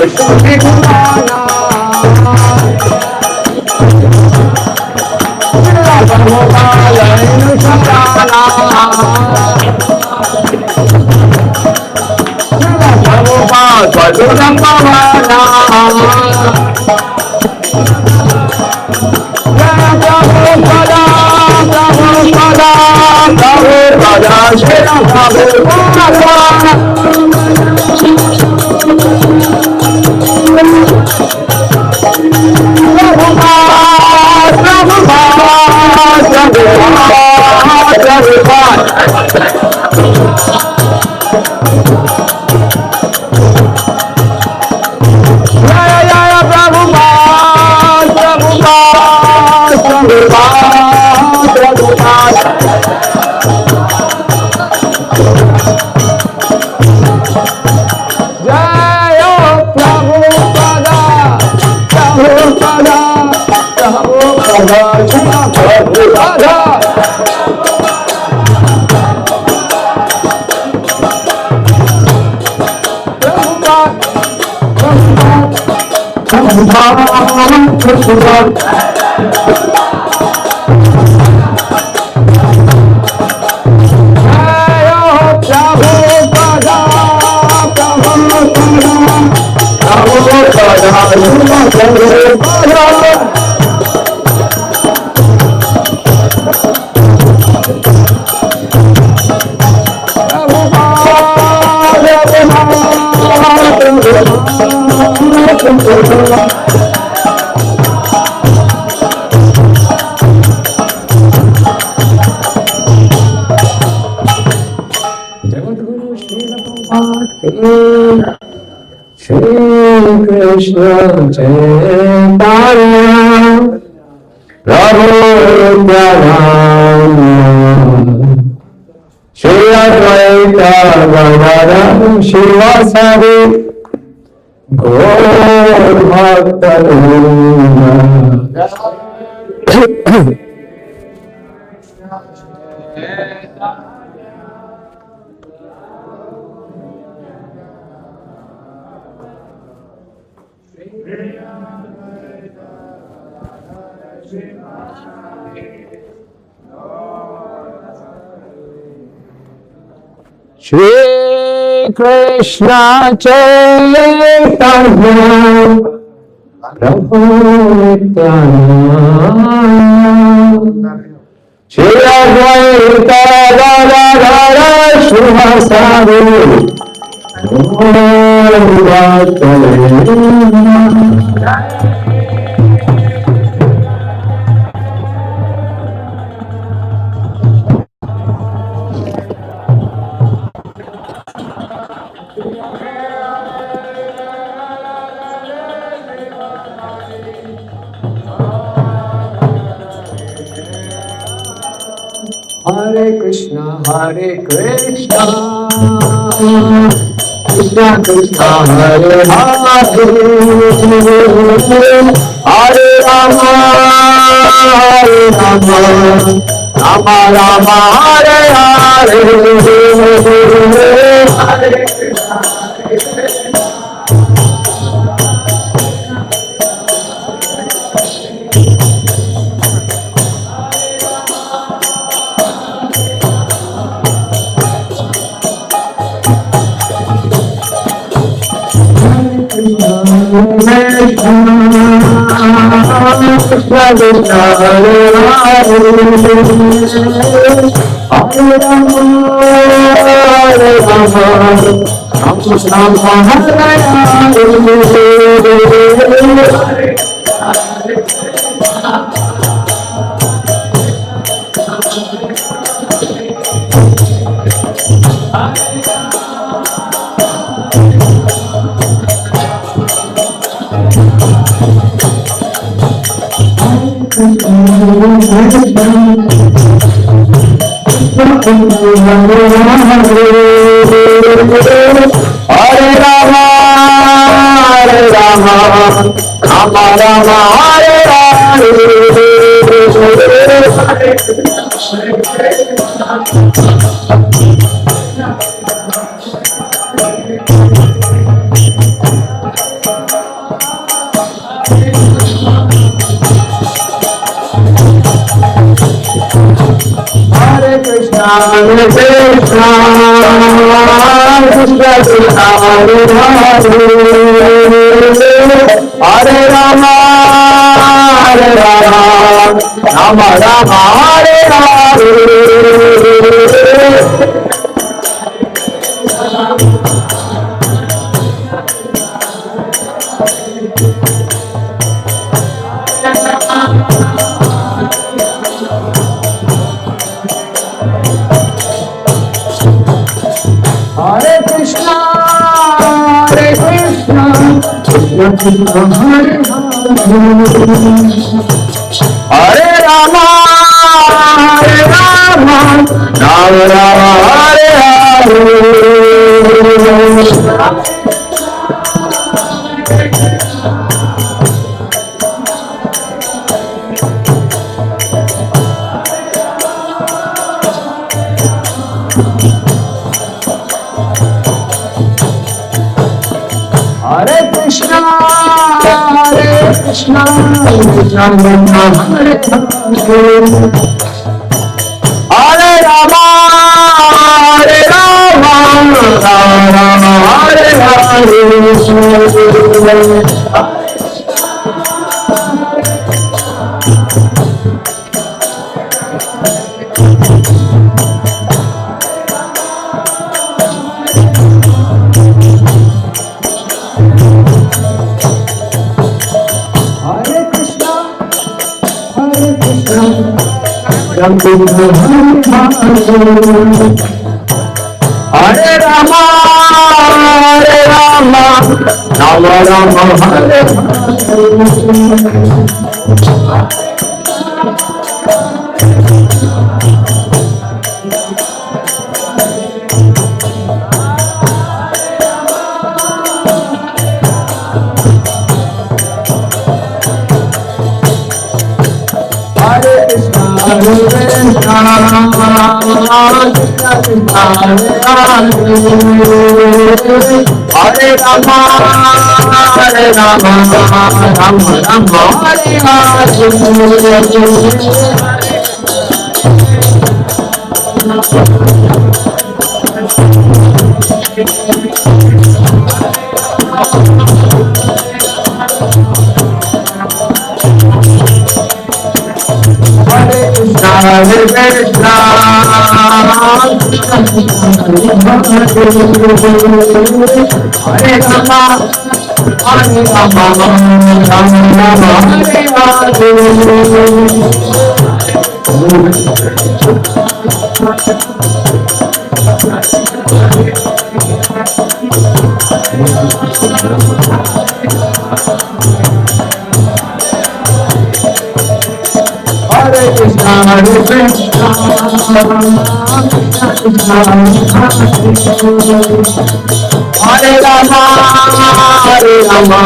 Krishna Shri Krishna Chaitanya Prabhu Nityananda Shri Advaita Gadadhara Srivasadi Hare Krishna, Hare Krishna, Krishna Krishna, Hare Hare, Hare Rama, Hare Rama, Rama Rama, Hare Hare, Hare Krishna, Hare Krishna. Hare Rama, Hare Rama, Rama Rama, Hare Hare, Hare Rama, Hare Rama, Rama Rama, Hare Hare. Hare Krishna, Hare Krishna, Krishna Krishna, Hare Hare, Hare Rama, Hare Rama, Rama Rama, Hare Hare. Hare Krishna, Hare Krishna, Krishna Krishna, Hare Hare, Hare Rama, Hare Rama, Rama Rama, Hare Hare. Hare Rama, Hare Rama, Rama Rama, Hare Hare Rama, Hare Rama, Rama Rama, Hare Hare. Hare Krishna, Hare Rama, Hare Rama, Rama Rama, Hare Hare Krishna, Hare Krishna, Hare Rama, Hare Rama,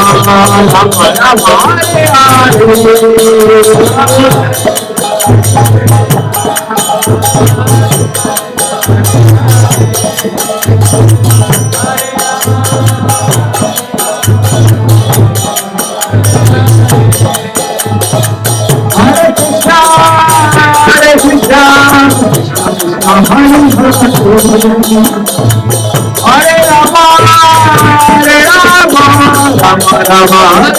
Rama Rama, Hare Hare Krishna, Hare Rama, Hare Rama, Rama Rama, Hare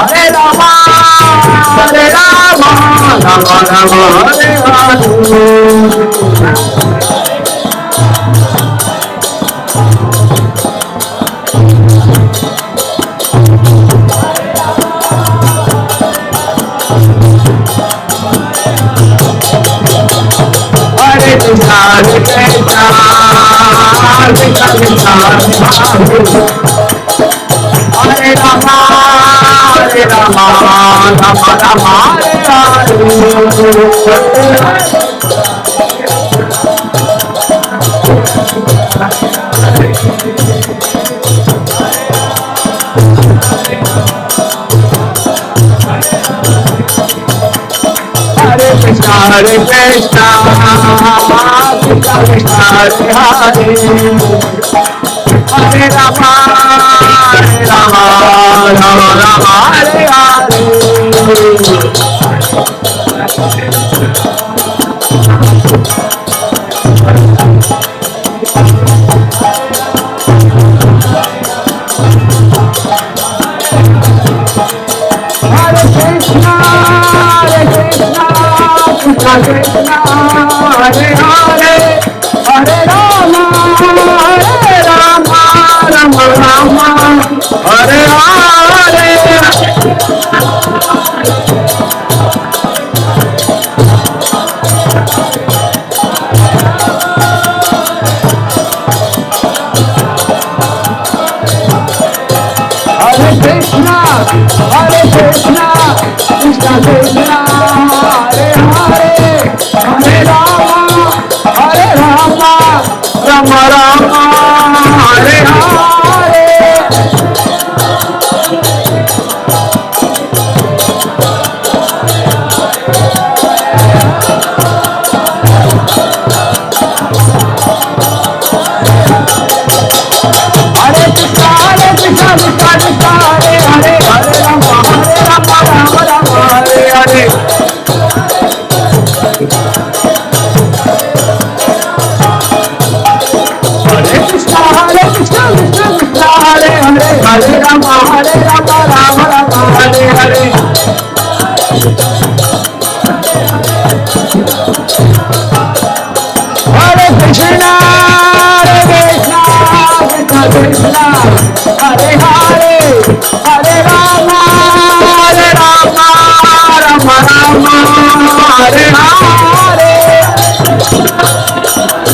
Hare Rama, Hare Rama, Rama Rama, Hare Hare Krishna, Hare Krishna, Krishna Krishna, Hare Rama, Hare Rama, Rama Rama, Hare Hare. Hare Krishna, Krishna Krishna Hare Hare, Hare Rama, Rama Rama Hare Hare. Hare Krishna, Krishna Krishna, Hare Hare, Hare Rama, Rama Rama, Hare Hare. Hare Krishna, Krishna Krishna, Hare Hare, Hare Rama, Rama Rama, Hare Hare. Hare Krishna, Krishna Krishna, Hare Hare, Hare Rama, Rama Rama, Hare Hare. Hare Krishna, Krishna Krishna, Hare Hare, Hare Rama, Rama Rama, Hare Hare. Hare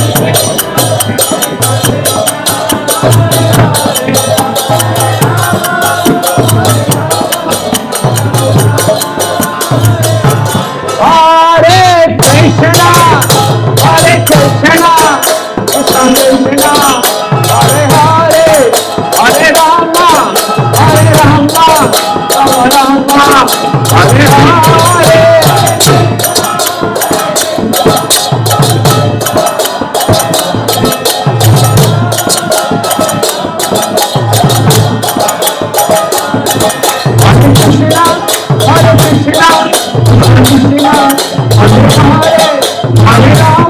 Krishna, Krishna Krishna, Hare Hare, Hare Rama, Rama Rama, Hare Hare. Hare Krishna, Krishna Krishna, Hare Hare, Hare Rama, Rama Rama, Hare Hare. Hare Krishna, Krishna Krishna, Hare Rama, Rama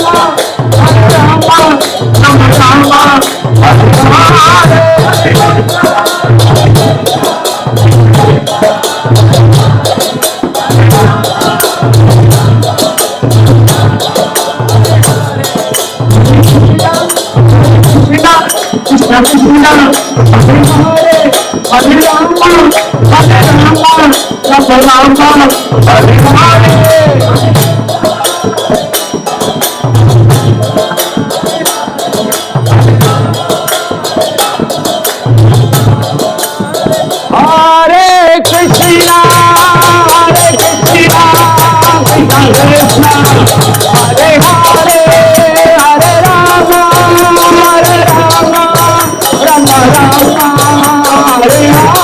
Rama, Hare Hare. Krishna Krishna, Hare Rama, Rama, Hare Hare. Hare Krishna, Krishna Krishna, Hare Hare, Hare Rama, Rama Rama, Hare Hare.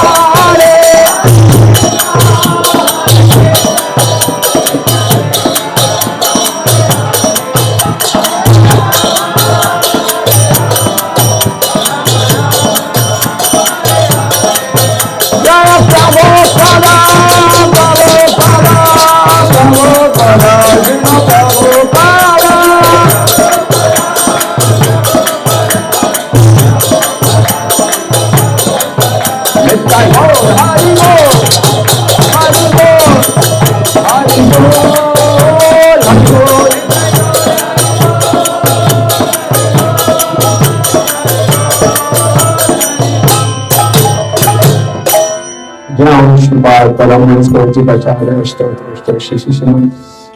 Paramahansa Bhaktivedanta Stotra Shishishima.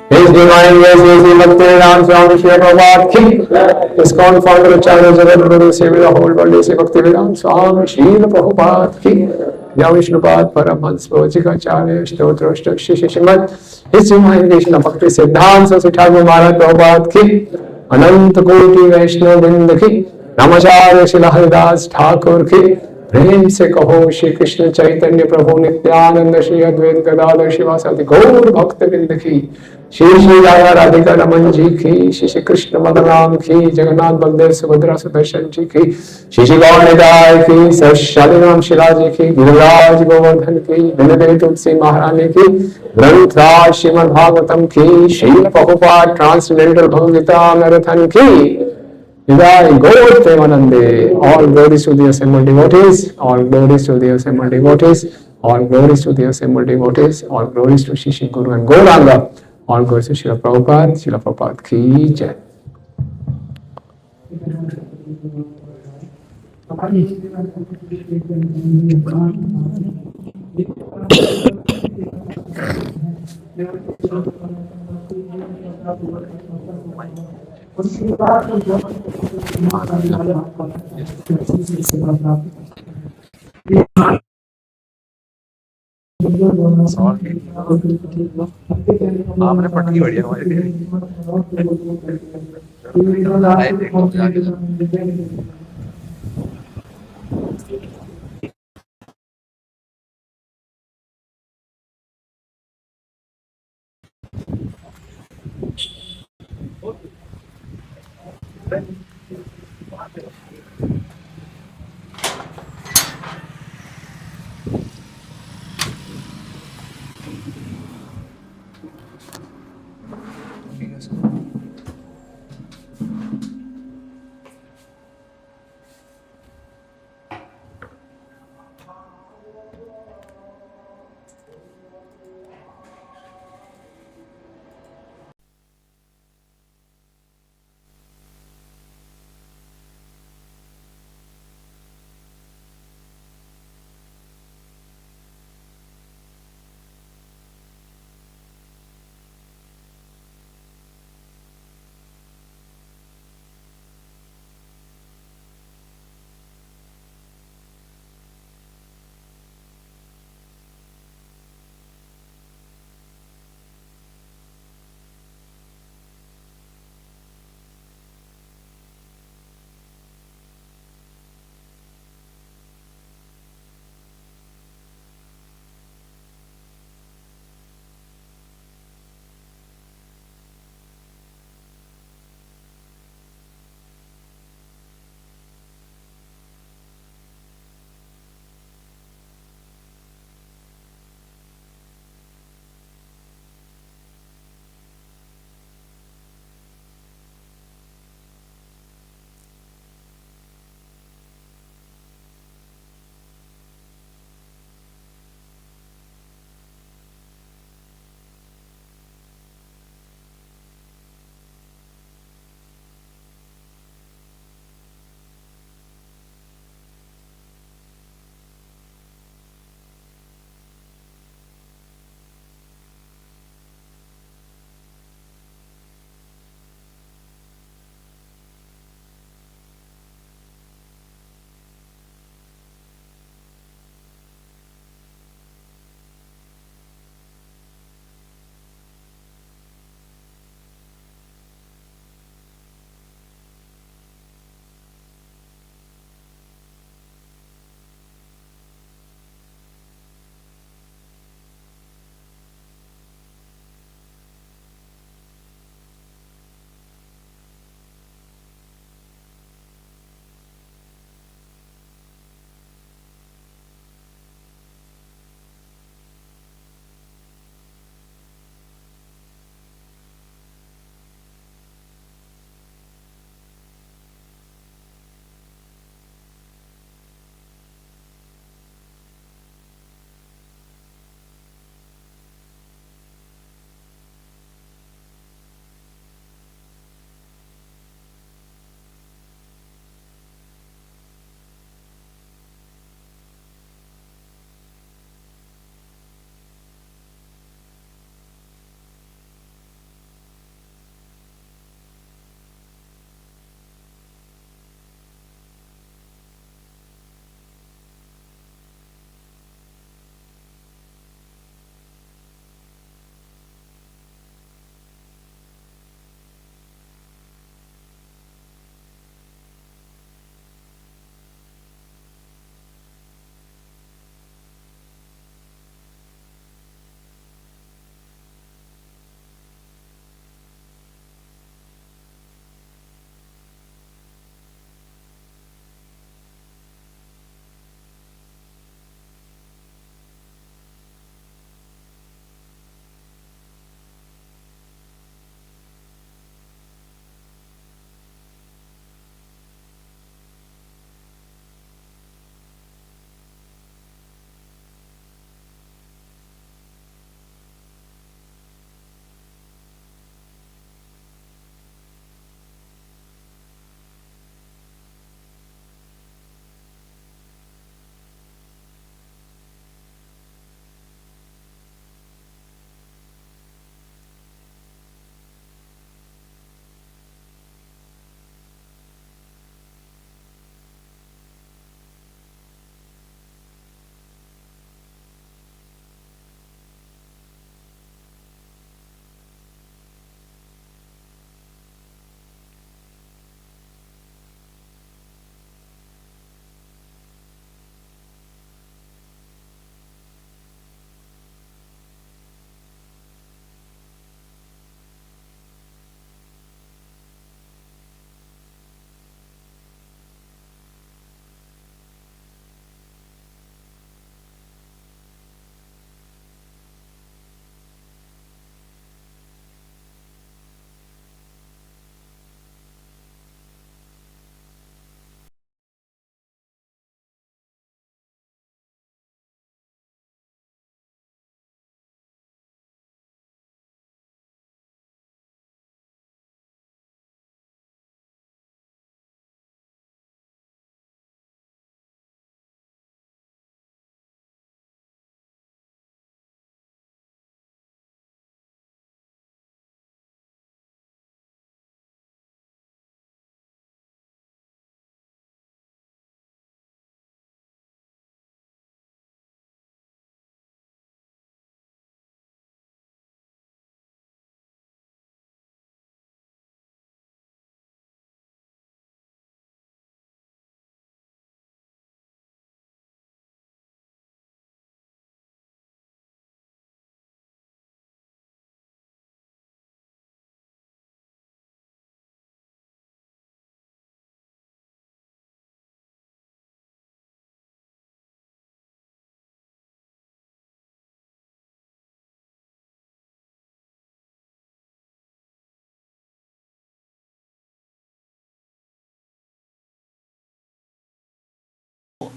His Divine Grace Bhaktivedanta Swami Srila Prabhupada Ki. ISKCON founder Acharya Jagat Guru Save the whole world is Bhaktivedanta Swami Srila Prabhupada Ki. Vishnupada Paramahansa Bhaktivedanta Stotra Shishishima. His Divine Grace Bhakti Siddhanta Sithagu Maharaj Prabhupada Ki. Ananta Koti Vaishnava Vrinda Ki. Namacharya Srila Haridas Thakur Ki. प्रेम से कहो श्री कृष्ण चैतन्य प्रभु नित्यानंद श्री अद्वैत गदाधर शिवासादि गौर भक्त वृंद की, श्री श्री राधा राधिका रमन जी की, श्री श्री कृष्ण बलराम की, जगन्नाथ बलदेव सुभद्रा सुदर्शन जी की, श्री श्री गौर निताय की, sir Shaligram शिला जी की, गिरिराज गोवर्धन की, विनय तुलसी महारानी की, ग्रंथराज श्रीमद् भागवतम की, श्री प्रभुपाद ट्रांसडेंटल भगवगीता मैराथन की, Jai Gaur Premanande, all glories to the assembled devotees, all glories to the assembled devotees, all glories to the assembled devotees, all glories to Shri Shri Guru and Gauranga, all glories to Srila Prabhupada ki jai. आपने पटकी बढ़िया हमारी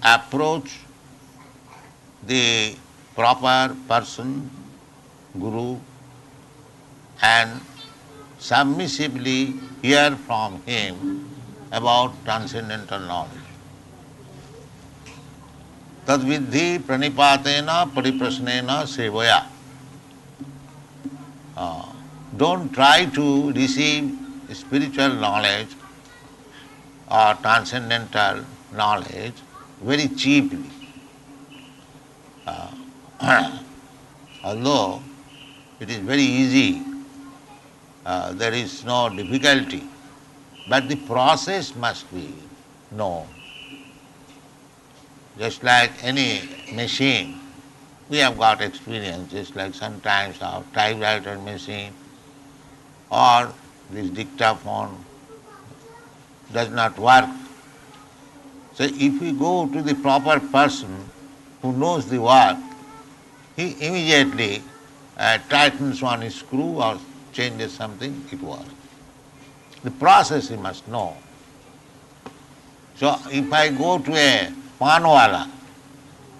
approach the proper person, Guru, and submissively hear from him about transcendental knowledge. Tadvidhi pranipatena pariprasnena sevaya. Don't try to receive spiritual knowledge or transcendental knowledge very cheaply. Although it is very easy, there is no difficulty, but the process must be known. Just like any machine, we have got experience, just like sometimes our typewriter machine or this dictaphone does not work. So if we go to the proper person who knows the work, he immediately tightens one screw or changes something, it works. The process he must know. So if I go to a panwala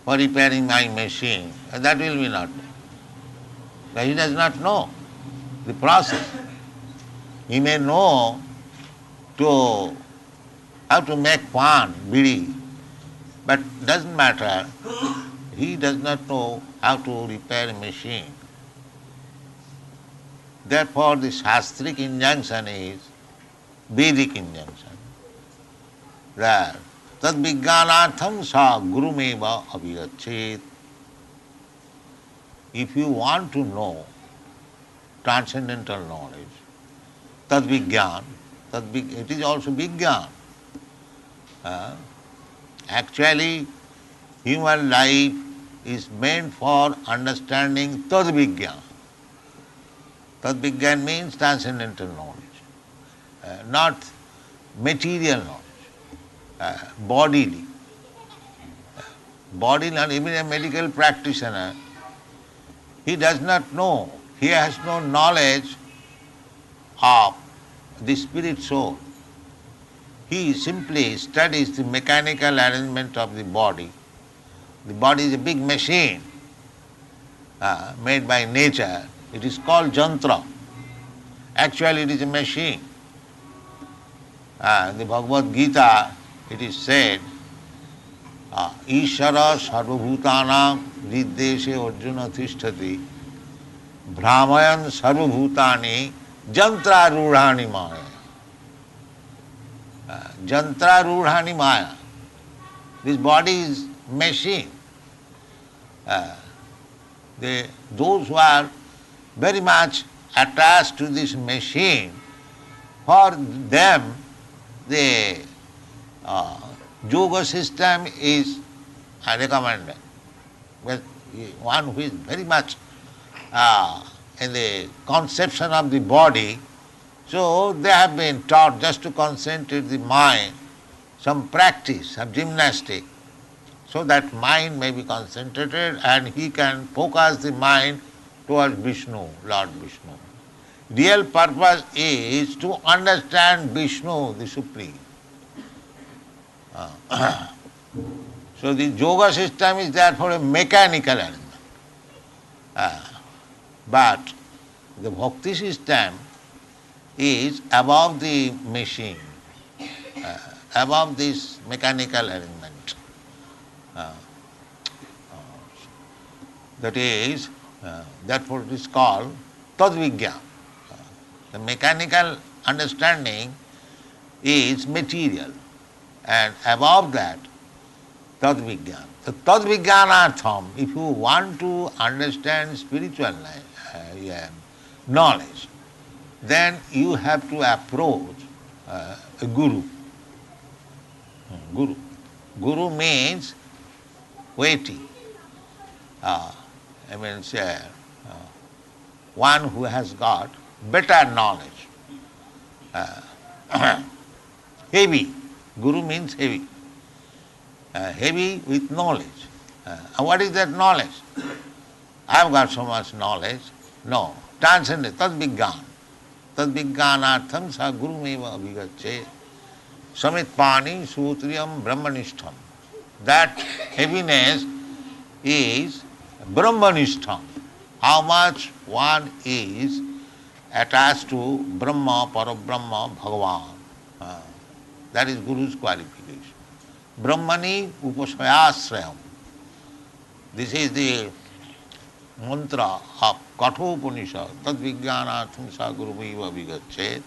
for repairing my machine, that will be not. But he does not know the process. He may know how to make pan, bidi, but doesn't matter. He does not know how to repair a machine. Therefore, the Shastric injunction is Vedic injunction. That tad vijnanatham sa gurumeva abhigachet. If you want to know transcendental knowledge, tad vijnan, it is also vijnan. Actually, human life is meant for understanding tad vijnan. Tad vijnan means transcendental knowledge, not material knowledge, bodily. Bodily, and even a medical practitioner, he does not know, he has no knowledge of the spirit soul. He simply studies the mechanical arrangement of the body. The body is a big machine made by nature. It is called jantra. Actually, it is a machine. The Bhagavad Gita, it is said, Ishara sarvabhutanam riddeshe arjuna tishtati brahmayan sarvabhutani jantra rudhani maya. Jantra rudhani maya. This body is machine. Those who are very much attached to this machine, for them the yoga system is recommended. But one who is very much in the conception of the body, so they have been taught just to concentrate the mind, some practice of gymnastic, so that mind may be concentrated and he can focus the mind towards Vishnu, Lord Vishnu. Real purpose is to understand Vishnu, the Supreme. So the yoga system is therefore a mechanical arrangement. But the bhakti system is above the machine, above this mechanical arrangement. That is, therefore it is called tadvijnan. The mechanical understanding is material, and above that, tadvijnan. The tadvijnanatham, if you want to understand spiritual knowledge, then you have to approach a guru. Guru means weighty. One who has got better knowledge. Heavy. Guru means heavy. Heavy with knowledge. What is that knowledge? I have got so much knowledge. No. Transcendent. Tad vijnan. Tad vijnanatham sa gurumeva abhigacche. Samitpani sutriyam brahmanishtham. that heaviness is Brahmanishtham. How much one is attached to Brahma, Parabrahma, Bhagavan. That is Guru's qualification. Brahmani upasayasrayam. This is the mantra of Kathopanishad, Tad Vijnanatham Sa Gurumaiva Vigachet.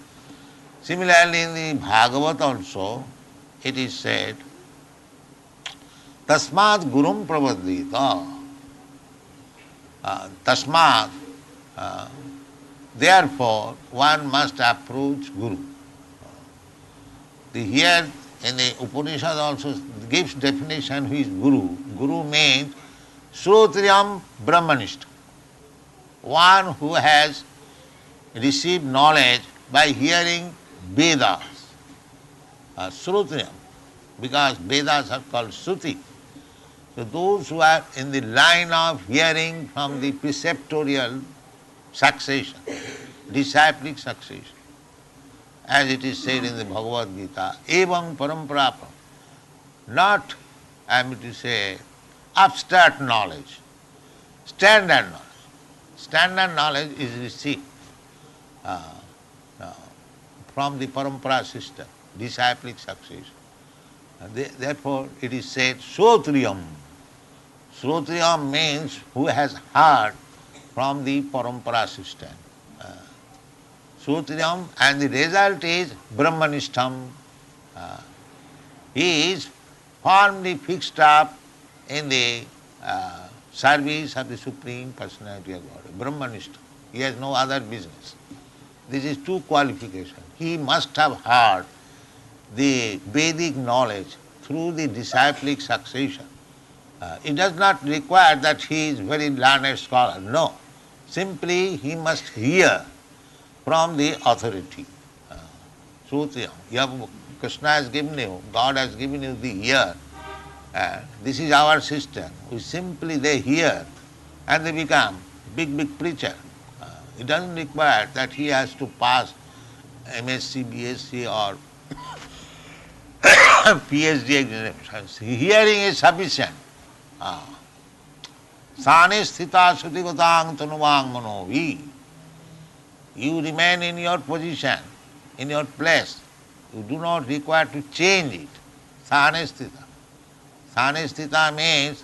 Similarly, in the Bhagavad also, it is said, Tasmat Gurum Pravadita. Tasmat, therefore, one must approach Guru. Here in the Upanishad also gives definition who is Guru. Guru means Srotriyam Brahmanishta. One who has received knowledge by hearing Vedas. Srotriyam, because Vedas are called Shruti. So those who are in the line of hearing from the preceptorial succession, disciplic succession, as it is said in the Bhagavad Gita, evam parampara, not, I mean to say, abstract knowledge, standard knowledge. Standard knowledge is received from the parampara system, disciplic succession. Therefore, it is said, Srotriyam. Srotriyam means who has heard from the parampara system. Srotriyam, and the result is Brahmanishtham. He is firmly fixed up in the service of the Supreme Personality of God, Brahmanishtham. He has no other business. This is two qualifications. He must have heard the Vedic knowledge through the disciplic succession. It does not require that he is very learned scholar. No. Simply he must hear from the authority. Srutriyam. Krishna has given you, God has given you the ear. This is our system. They hear and they become big preacher. It doesn't require that he has to pass MSc, BSc or PhD examinations. Hearing is sufficient. Sane sthita sutigatang tanuvang manovi. You remain in your position, in your place. You do not require to change it. Sane sthita. Sane sthita means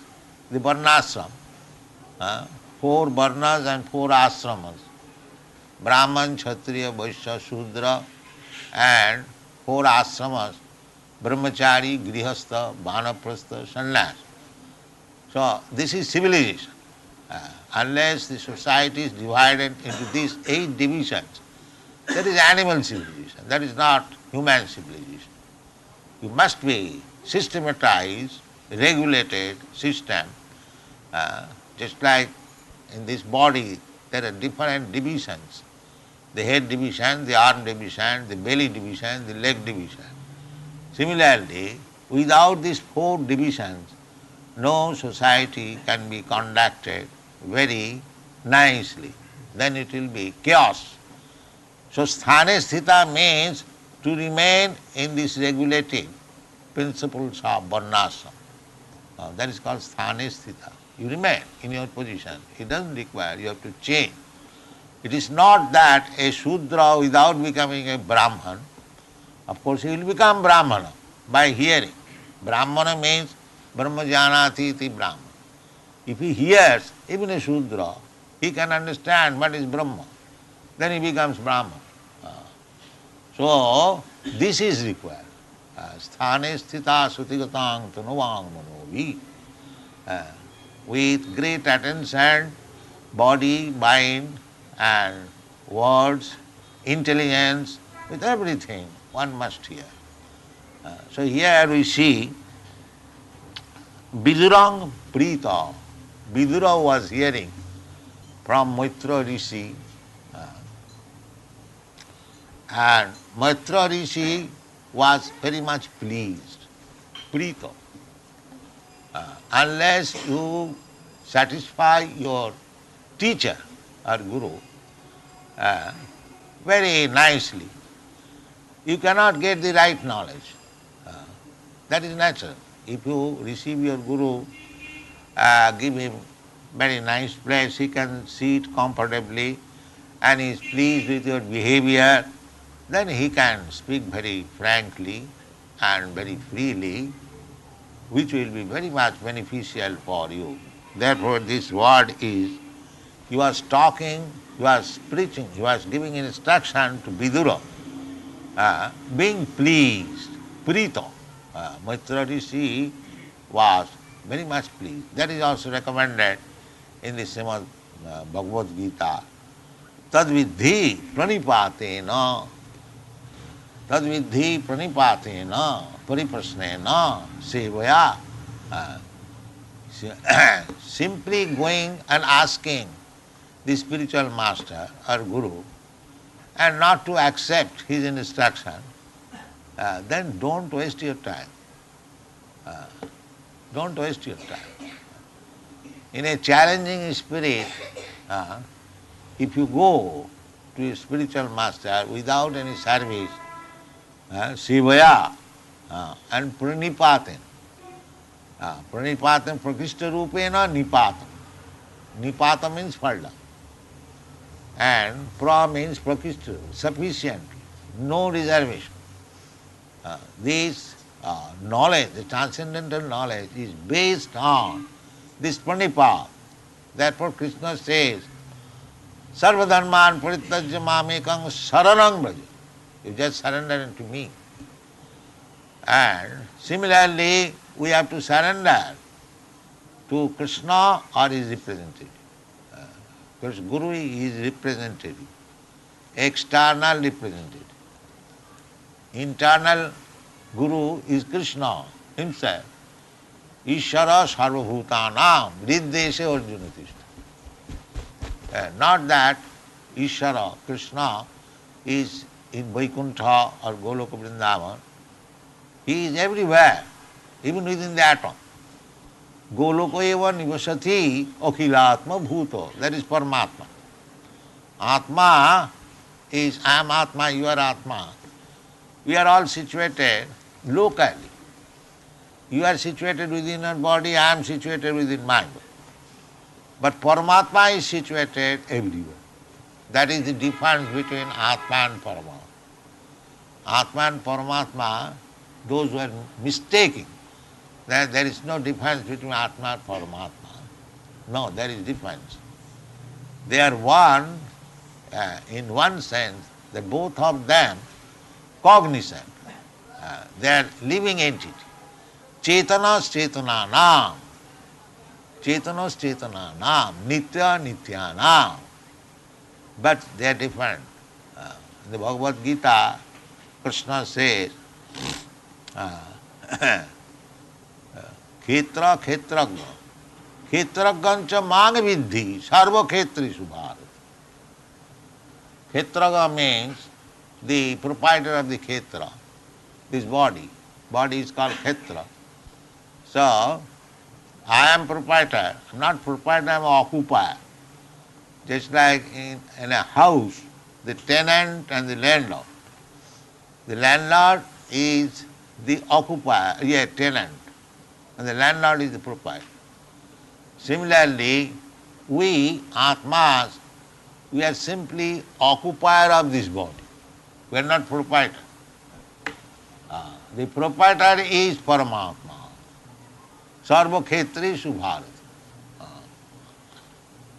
the varnashram. 4 varnas and 4 ashramas. Brahman, Kshatriya, Vaishya, Shudra, and 4 ashramas. Brahmachari, Grihastha, Vanaprastha, Sannyas. So this is civilization. Unless the society is divided into these 8 divisions, that is animal civilization, that is not human civilization. You must be systematized, regulated system, just like in this body there are different divisions. The head division, the arm division, the belly division, the leg division. Similarly, without these 4 divisions, no society can be conducted very nicely. Then it will be chaos. So sthane sthita means to remain in these regulative principles of varnashram. That is called sthane sthita. You remain in your position. It doesn't require you have to change. It is not that a Shudra without becoming a Brahman, of course he will become Brahmana by hearing. Brahmana means Brahma janati iti Brahman. If he hears, even a Shudra, he can understand what is Brahma. Then he becomes Brahman. So this is required. Sthane sthita sutigatang tanuvang manovi. With great attention, body, mind and words, intelligence, with everything, one must hear. So here we see Vidurang Prita. Vidura was hearing from Maitra Rishi, and Maitra Rishi was very much pleased. Prita. Unless you satisfy your teacher or guru very nicely, you cannot get the right knowledge. That is natural. if you receive your Guru, give him very nice place, he can sit comfortably and is pleased with your behavior, then he can speak very frankly and very freely, which will be very much beneficial for you. Therefore, this word is, he was talking, he was preaching, he was giving instruction to Vidura, being pleased, prito. Maitra Rishi was very much pleased. That is also recommended in the Srimad Bhagavad Gita. Tadvidhi pranipatena, tadvidhi pranipatena, pariprasnena, sevaya. Simply going and asking the spiritual master or guru and not to accept his instruction, then don't waste your time. Don't waste your time. In a challenging spirit, if you go to a spiritual master without any service, Sivaya and Pranipatin. Pranipatin Prakishta Rupena Nipatam. Nipata means Falda. And Pra means Prakishta, sufficient, no reservation. This knowledge, the transcendental knowledge, is based on this Pranipat. Therefore Krishna says, Sarvadharman Parityajya Mamekam Saranam Braja. You just surrender unto me. And similarly, we have to surrender to Krishna or his representative. Because Guru is representative, external representative. Internal Guru is Krishna himself. Ishara sarvabhutanam riddeshe arjunatishta. Not that Ishara, Krishna, is in Vaikuntha or Goloka Vrindavan. He is everywhere, even within the atom. Goloka eva nivasati akhilatma bhuto. That is Paramatma. Atma is I am Atma, you are Atma. We are all situated locally. You are situated within your body, I am situated within my body. But Paramatma is situated everywhere. That is the difference between Atma and Paramatma. Atma and Paramatma, those who are mistaking that there is no difference between Atma and Paramatma. No, there is difference. They are one in one sense, that both of them cognizant. They are living entity. Chetanas chetananam. Chetanas chetananam. Nitya nityanam. But they are different. In the Bhagavad Gita, Krishna says, Khetra khetragya. Khetragyancha mang vidhi sarva khetrishu bharat. Khetraga means the proprietor of the khetra, this body. Body is called khetra. So, I am proprietor. I am not proprietor, I am occupier. Just like in a house, the tenant and the landlord. The landlord is the occupier, tenant, and the landlord is the proprietor. Similarly, we, Atmas, we are simply occupier of this body. We are not proprietor. The proprietor is Paramatma. Sarva khetrishu bharat.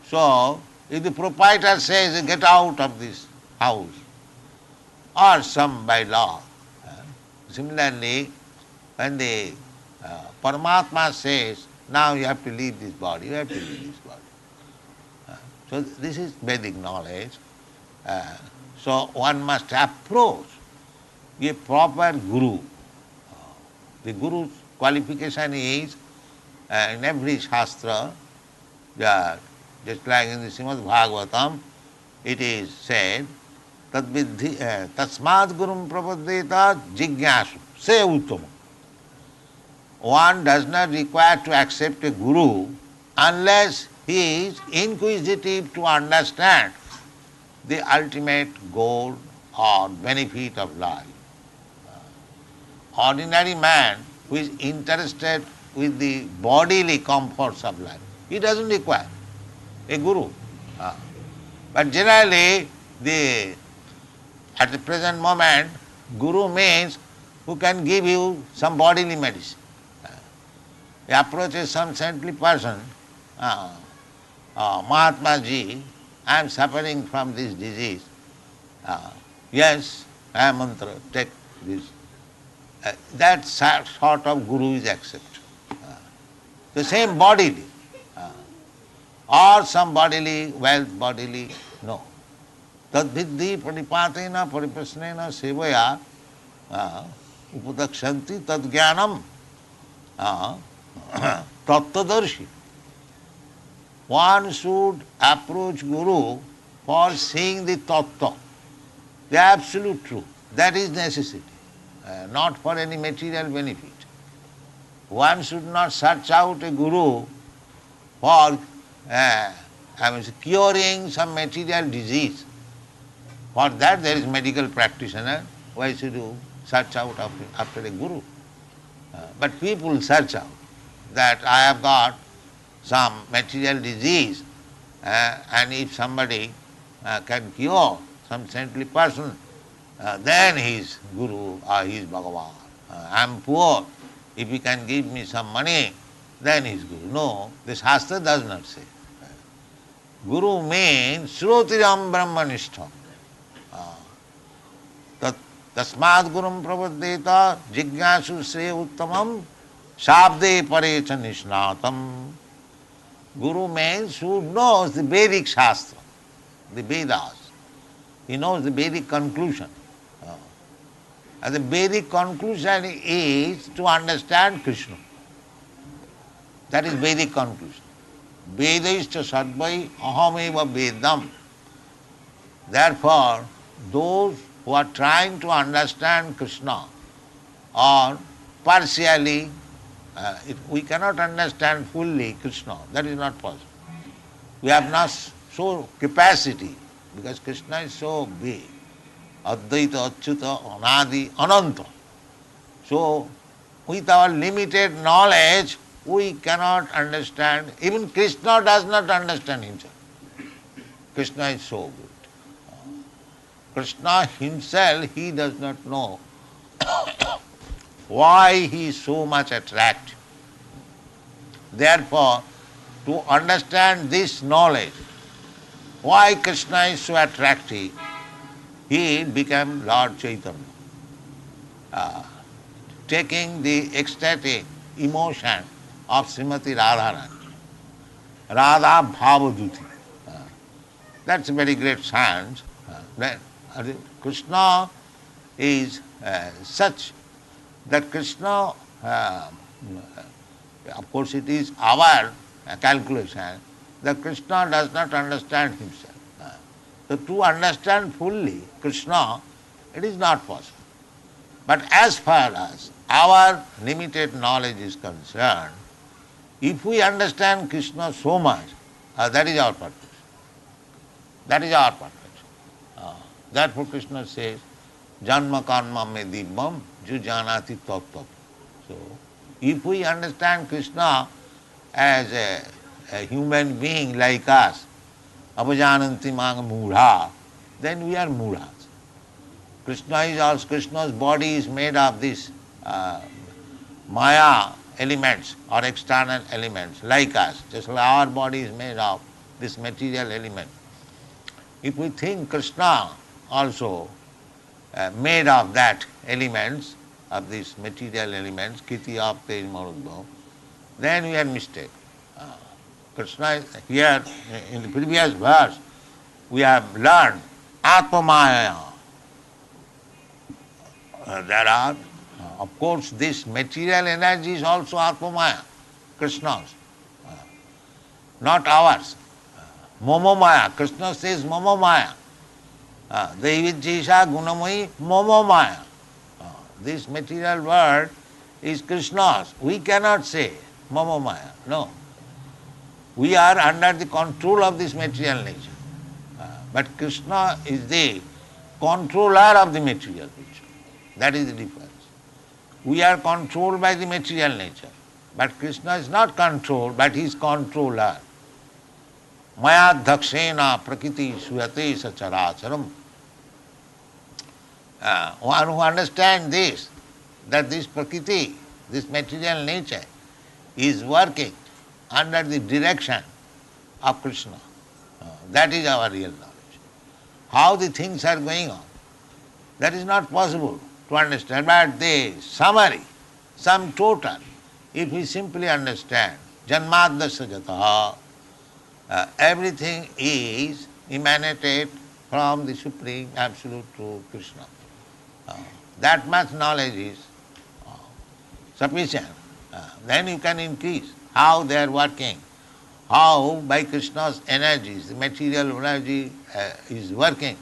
So, if the proprietor says, get out of this house, or some by law, similarly, when the Paramatma says, now you have to leave this body, you have to leave this body. So this is Vedic knowledge. So one must approach a proper Guru. The Guru's qualification is, in every Shastra, just like in the Srimad Bhagavatam, it is said, Tasmad Gurum Prapaddeta Jignasu, say Uttama. One does not require to accept a Guru unless he is inquisitive to understand the ultimate goal or benefit of life. Ordinary man who is interested with the bodily comforts of life. He doesn't require a guru. But generally, at the present moment, guru means who can give you some bodily medicine. He approaches some saintly person, Mahatma ji, I am suffering from this disease. Yes, I am mantra, take this. That sort of guru is accepted. The same bodily. Or some bodily, wealth bodily, no. Tadviddhi pranipatena pariprasnena sevaya upadakshanti tadgyanam tattadarshi. One should approach Guru for seeing the tattva, the absolute truth. That is necessity, not for any material benefit. One should not search out a Guru for curing some material disease. For that there is medical practitioner. Why should you search out after a Guru? But people search out that I have got some material disease and if somebody can cure, some saintly person, then he is Guru or he is Bhagavan. I am poor, if he can give me some money, then he is Guru. No, the Shastra does not say. Guru means Shrotiram Brahmanishtham. Tasmad Gurum Prabhaddeta Jignasu Sre Uttamam Shabde Parecha Nishnatam. Guru means who knows the Vedic Shastra, the Vedas. He knows the Vedic conclusion. And the Vedic conclusion is to understand Krishna. That is Vedic conclusion. Vedaischa sadvai ahameva vedam. Therefore, those who are trying to understand Krishna or partially, we cannot understand fully Krishna, that is not possible. We have not so capacity because Krishna is so big. Advaita, Achyuta, Anadi, Ananta. So, with our limited knowledge, we cannot understand. Even Krishna does not understand himself. Krishna is so good. Krishna himself, he does not know why he is so much attractive. Therefore, to understand this knowledge, why Krishna is so attractive, he became Lord Chaitanya, taking the ecstatic emotion of Srimati Radharani, Radha Bhavaduti. That's a very great science. Krishna is such that Krishna, of course it is our calculation, that Krishna does not understand himself. So to understand fully Krishna, it is not possible. But as far as our limited knowledge is concerned, if we understand Krishna so much, that is our purpose. That is our purpose. Therefore Krishna says, Janma karma me dibbam ju janati tattva. So, if we understand Krishna as a human being like us, apajananti mang mudha, then we are mudhas. Krishna's body is made of these maya elements or external elements like us. Just like our body is made of this material element. If we think Krishna also made of that elements, of these material elements, kiti apte marudbhav, then we are mistaken. Krishna here in the previous verse we have learned Atmamaya. There are, of course, this material energy is also Atmamaya, Krishna's, not ours. Momomaya, Krishna says Momomaya. Deivijisha Gunamai Momomaya. This material world is Krishna's. We cannot say Momomaya. No. We are under the control of this material nature. But Krishna is the controller of the material nature. That is the difference. we are controlled by the material nature. But Krishna is not controlled, but he is controller. Maya dhakshena prakriti suyate sacharacharam. One who understands this, that this prakriti, this material nature, is working under the direction of Krishna. That is our real knowledge. How the things are going on, that is not possible to understand. But the summary, sum total, if we simply understand, janmadasya jataha, everything is emanated from the Supreme Absolute Truth Krishna. That much knowledge is sufficient. Then you can increase how they are working, how by Krishna's energies, the material energy is working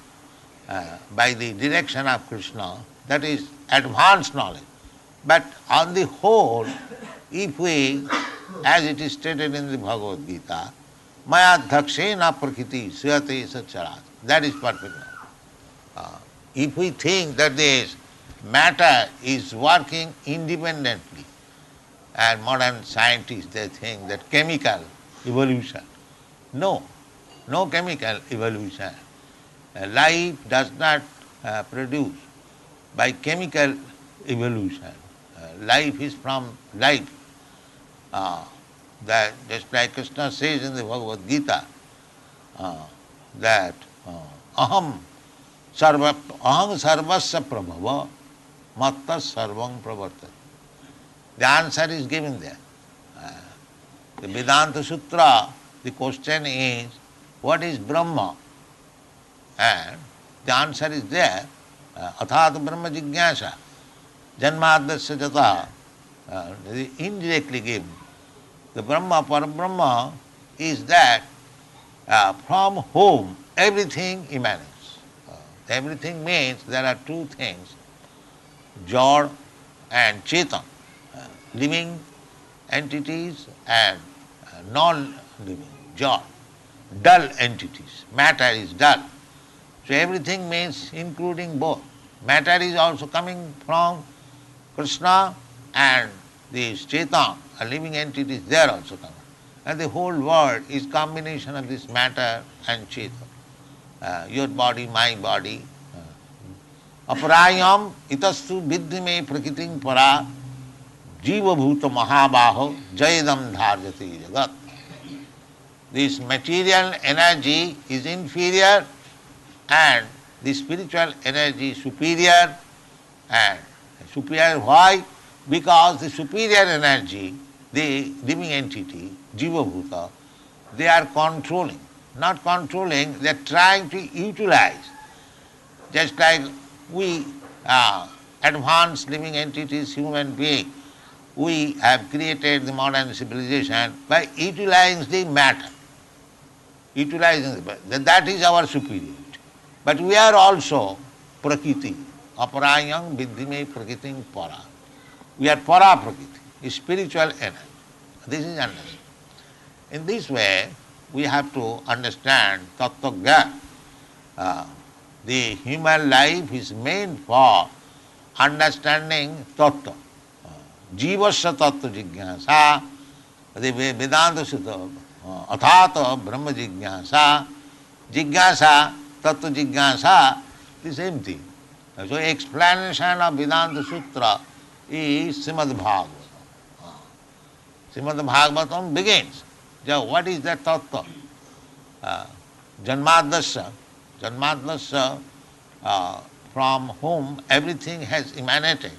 by the direction of Krishna. That is advanced knowledge. But on the whole, if we, as it is stated in the Bhagavad Gita, maya dhakshena prakriti suyate sacharat, that is perfect knowledge. If we think that this matter is working independently, and modern scientists, they think that chemical evolution. No chemical evolution. Life does not produce by chemical evolution. Life is from life. That just like Krishna says in the Bhagavad Gita, that aham sarvasya prabhava matta sarvam pravartate. The answer is given there. The Vedanta Sutra, the question is, what is Brahma? And the answer is there, athat Brahma jigyasa, janmadasya jataha, indirectly given. The Brahma, Parabrahma is that from whom everything emanates. Everything means there are two things, Jad and Chetan, living entities and non-living, Jad, dull entities. Matter is dull. So everything means including both. Matter is also coming from Krishna and the Chetan, a living entity, they are also coming. And the whole world is combination of this matter and Chetan. Your body, my body. Aparayam itastu viddhime prakritim para jiva bhuta mahabaho jayadam dharjati jagat. This material energy is inferior and the spiritual energy superior. And superior why? Because the superior energy, the living entity, jiva bhuta, they are controlling. Not controlling, they are trying to utilize. Just like we advanced living entities, human beings, we have created the modern civilization by utilizing the matter. That is our superiority. But we are also prakriti. Aparayam viddhime prakritim para. We are para prakriti, spiritual energy. This is understood. In this way, we have to understand tattva. The human life is meant for understanding tattva. Jivasya tattva jigyasa, the Vedanta Sutta, athata brahma jigyasa, jigyasa, tattva jigyasa, the same thing. So explanation of Vedanta Sutra is Srimad Bhagavatam. Srimad Bhagavatam begins. So what is that tattva? Janmadasya, from whom everything has emanated,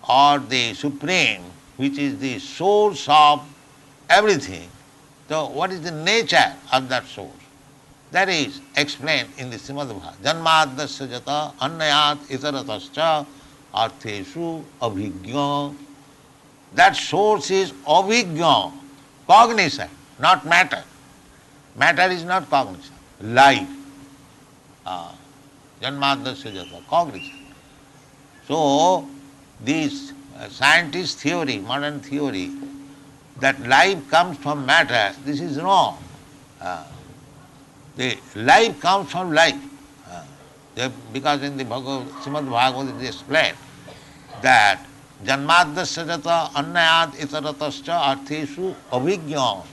or the Supreme, which is the source of everything. So what is the nature of that source? That is explained in the Srimad Bhagavatam. Janmadasya jata annayat itaratascha artheshu abhigya. That source is abhigya, cognizant, not matter. Matter is not cognizant. Life. Janmadasya jata, cognizant. So this scientist theory, modern theory, that life comes from matter, this is wrong. The life comes from life. Because in the Srimad Bhagavatam it is explained that Janmadasya jata annayat itaratascha artheshu abhigya.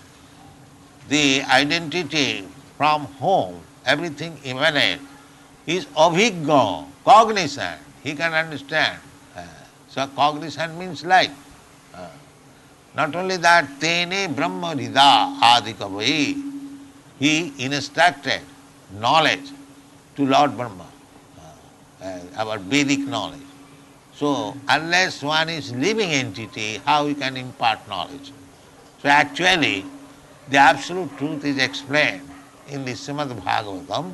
The identity from whom everything emanates is abhigya, cognizant. He can understand. So cognizant means like. Not only that, tene brahma rida adikavai. He instructed knowledge to Lord Brahma, our Vedic knowledge. So unless one is living entity, how he can impart knowledge? So actually, the absolute truth is explained in the Srimad Bhagavatam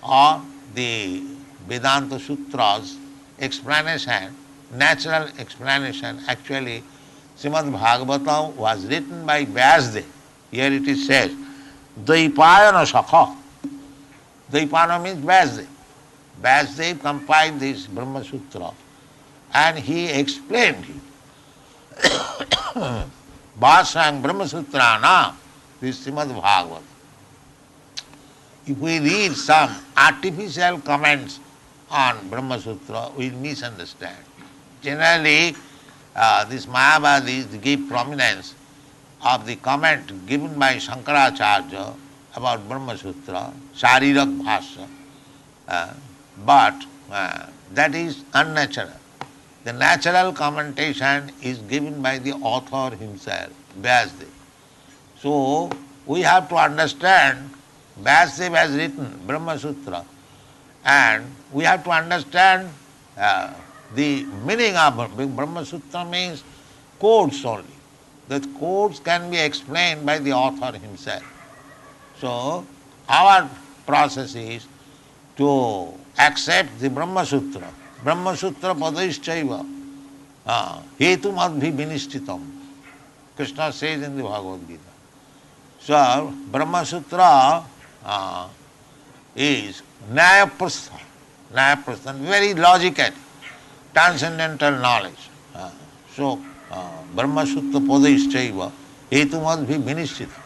or the Vedanta Sutras explanation, natural explanation. Actually, Srimad Bhagavatam was written by Vyasdev. Here it is said, Dvaipayana Sakha. Dvaipayana means Vyasdev. Vyasdev compiled this Brahma Sutra and he explained it. Bhasang Brahma Sutrana, this Srimad Bhagavatam. If we read some artificial comments on Brahma Sutra, we misunderstand. Generally, these Mayavadis give prominence of the comment given by Shankaracharya about Brahma Sutra, Sharirak Bhasya, but that is unnatural. The natural commentation is given by the author himself, Vyasdev. So we have to understand, Vyasdev has written Brahma Sutra, and we have to understand the meaning of Brahma Sutra means codes only. That codes can be explained by the author himself. So our process is to accept the Brahma Sutra. Brahma Sutra padaishchaiva hetu madbhi vinishtitam. Krishna says in the Bhagavad Gita. So Brahma Sutra is Nyayaprastha. Nyayaprastha, very logical, transcendental knowledge. So Brahma Sutra padaishchaiva hetu madbhi vinishtitam.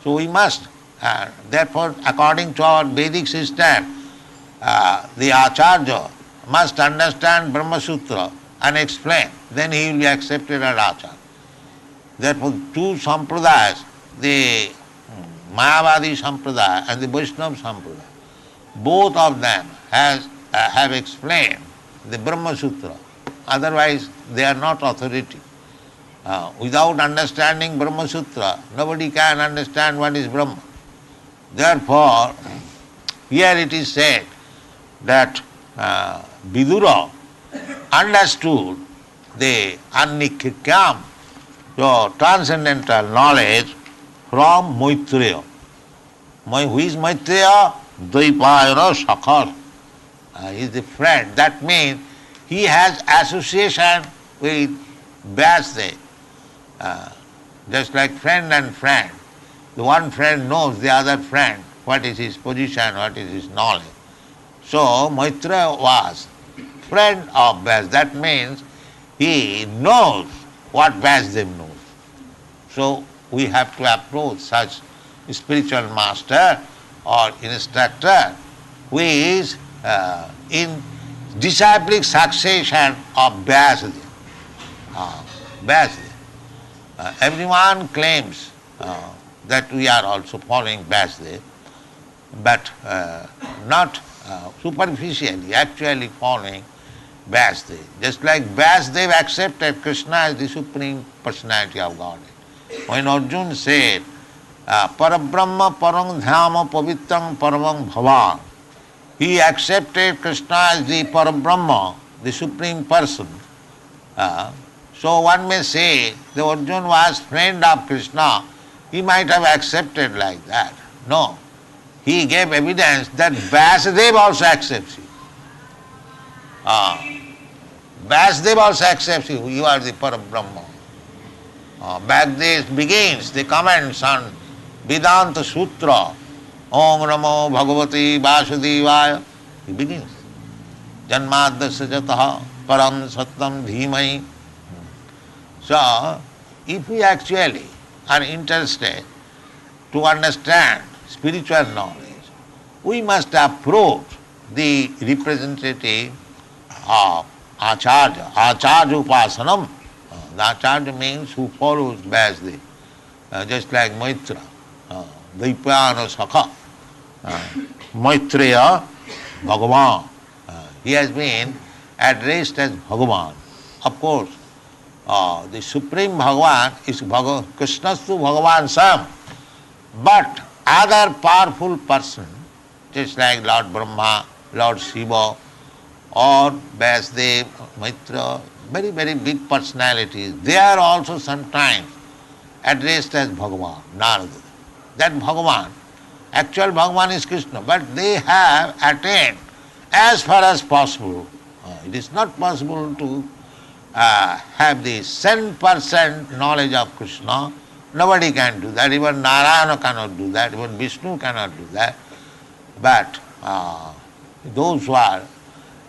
So we must, therefore according to our Vedic system, the Acharya must understand Brahma Sutra and explain, then he will be accepted as Acharya. Therefore, two sampradayas, the Mayavadi sampradaya and the Vaishnava sampradaya, both of them have explained the Brahma Sutra. Otherwise, they are not authority. Without understanding Brahma Sutra, nobody can understand what is Brahma. Therefore, here it is said that Vidura understood the Annikyam, the transcendental knowledge from Maitreya. Who is Maitreya? Dvaipayana Sakhar. He is the friend. That means he has association with Vyasdev. Just like friend and friend. The one friend knows the other friend, what is his position, what is his knowledge. So Maitreya was friend of Vyasdev. That means he knows what Vyasdev knows. So we have to approach such spiritual master or instructor who is in disciplic succession of Vyasdev. Vyasdev. Everyone claims that we are also following Vyasdev, but not superficially, actually following Vyasdev. Just like Vyasdev accepted Krishna as the Supreme Personality of Godhead. When Arjuna said, Parabrahma parang dhyama pavitram paramam bhavan, he accepted Krishna as the Parabrahma, the Supreme Person. So one may say the Arjuna was friend of Krishna, he might have accepted like that. No. He gave evidence that Vyasdev also accepts you. Vyasdev also accepts you. You are the Parabrahma. Bagh begins the comments on Vedanta Sutra. Om Namo Bhagavate Vasudevaya. He begins. Janmadasya jataha param sattam dhimai. So, if we actually are interested to understand spiritual knowledge, we must approach the representative of Acharya. Acharya upasanam. The Acharya means who follows Vyasdev. Just like Maitra, Dvaipayana Sakha, Maitreya Bhagavan. He has been addressed as Bhagavan. Of course, the Supreme Bhagavan is Krishnastu Bhagavan Sam. But other powerful person, just like Lord Brahma, Lord Shiva, or Vyasdev, Maitra, very, very big personalities, they are also sometimes addressed as Bhagavan, Narada. That Bhagavan, actual Bhagavan is Krishna, but they have attained as far as possible. It is not possible to have the 10% knowledge of Krishna. Nobody can do that. Even Narayana cannot do that. Even Vishnu cannot do that. But those who are,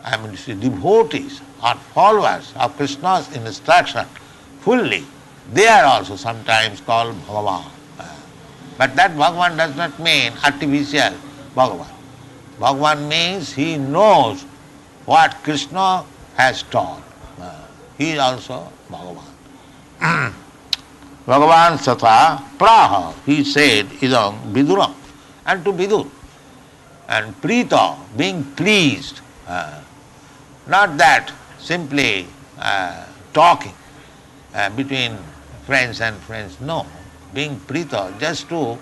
devotees or followers of Krishna's instruction fully, they are also sometimes called Bhagavan. But that Bhagavan does not mean artificial Bhagavan. Bhagavan means he knows what Krishna has taught. He is also Bhagavan. Bhagavan Satha Praha, he said, idam Viduram, and to Vidur. And Prita, being pleased, not that simply talking between friends and friends, no. Being Prita, just to,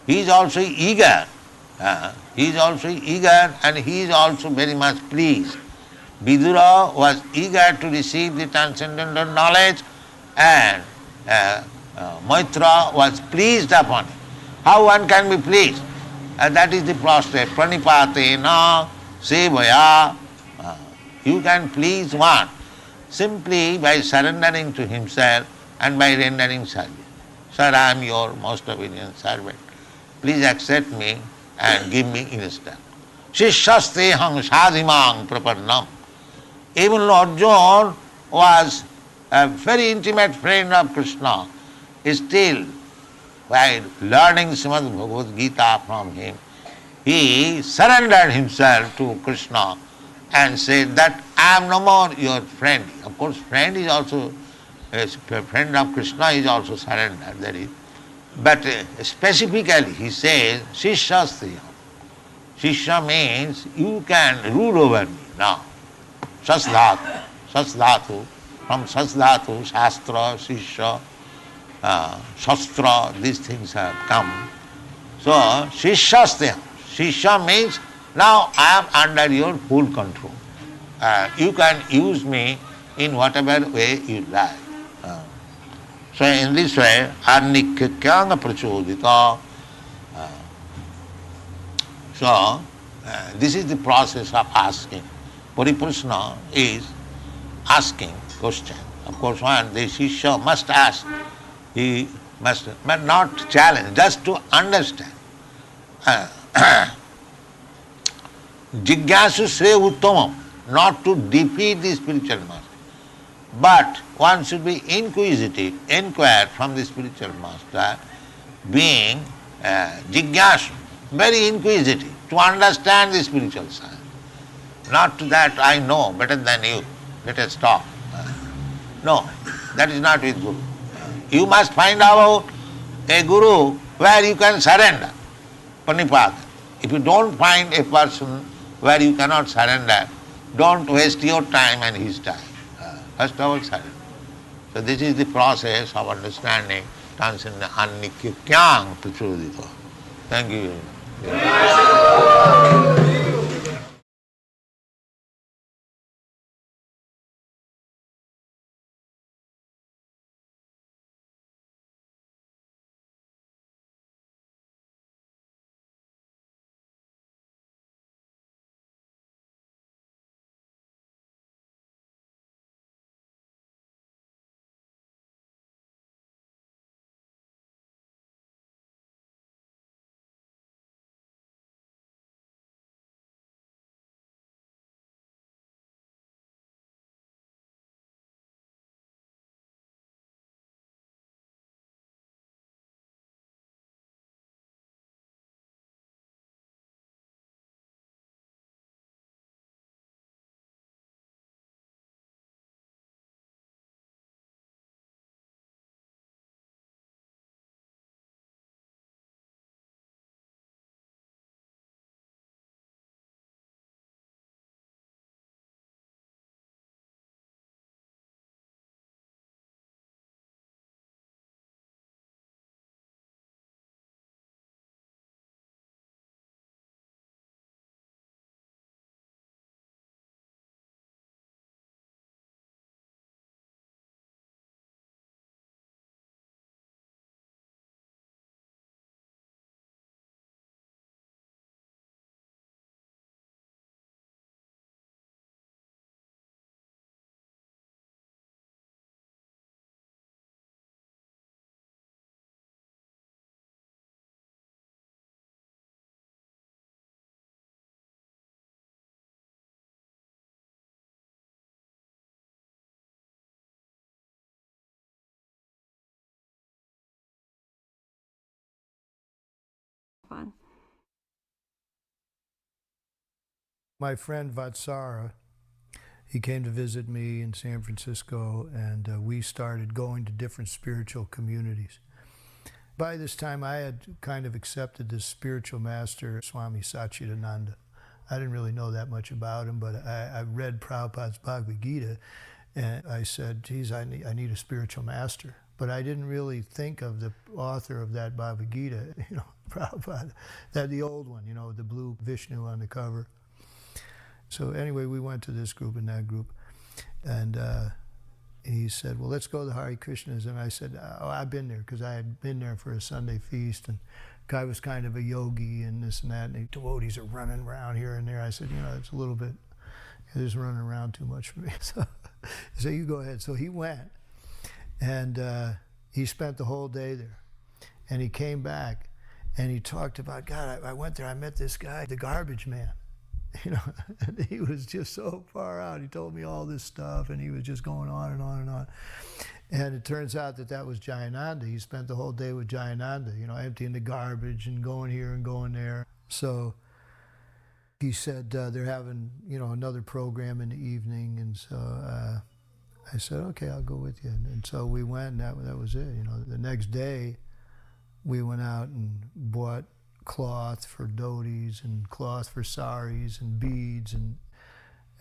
he is also eager. He is also eager and he is also very much pleased. Vidura was eager to receive the transcendental knowledge and Maitra was pleased upon it. How one can be pleased? That is the prostrate. Pranipatena sevaya. You can please one simply by surrendering to himself and by rendering service. Sir, I am your most obedient servant. Please accept me and give me instant. Shishyastehang sadhimang prapannam. Even Lord John was a very intimate friend of Krishna. Still, while learning Srimad Bhagavad Gita from him, he surrendered himself to Krishna and said that I am no more your friend. Of course, friend is also, a friend of Krishna is also surrendered, that is. But specifically he says, Shishyasteham. Shishya means you can rule over me now. Sasdhatu, Sasdhatu, from Sasdhatu, Shastra, Shishya, Shastra, these things have come. So, Shishyasteham. Shishya means now I am under your full control. You can use me in whatever way you like. So in this way, Arnikyanga prachodita. So this is the process of asking. Pariprashna is asking question. Of course, one, the Shishya must ask. He must, but not challenge, just to understand. Jigyasu Sre Uttamam, not to defeat the spiritual master. But one should be inquisitive, inquire from the spiritual master, being Jigyasu, very inquisitive, to understand the spiritual science. Not to that I know better than you, let us talk. No, that is not with Guru. You must find out a Guru where you can surrender, Panipada. If you don't find a person where you cannot surrender, don't waste your time and his time. First of all, surrender. So this is the process of understanding transcendental Annikyang Prachodita. Thank you. fun. My friend Vatsara, he came to visit me in San Francisco, and we started going to different spiritual communities. By this time, I had kind of accepted this spiritual master, Swami Satchidananda. I didn't really know that much about him, but I read Prabhupada's Bhagavad Gita, and I said, geez, I need a spiritual master. But I didn't really think of the author of that Bhagavad Gita, Prabhupada, the old one, the blue Vishnu on the cover. So anyway, we went to this group and that group, and he said, well, let's go to the Hare Krishnas. And I said, oh, I've been there, because I had been there for a Sunday feast, and the guy was kind of a yogi and this and that, and the devotees are running around here and there. I said, it's a little bit, they're just running around too much for me. So you go ahead. So he went, and he spent the whole day there. And he came back, and he talked about, God, I went there, I met this guy, the garbage man. And he was just so far out. He told me all this stuff, and he was just going on and on and on. And it turns out that was Jayananda. He spent the whole day with Jayananda, emptying the garbage and going here and going there. So he said they're having, another program in the evening, and so I said, okay, I'll go with you. And so we went, and that was it. The next day, we went out and bought cloth for dhotis and cloth for saris and beads,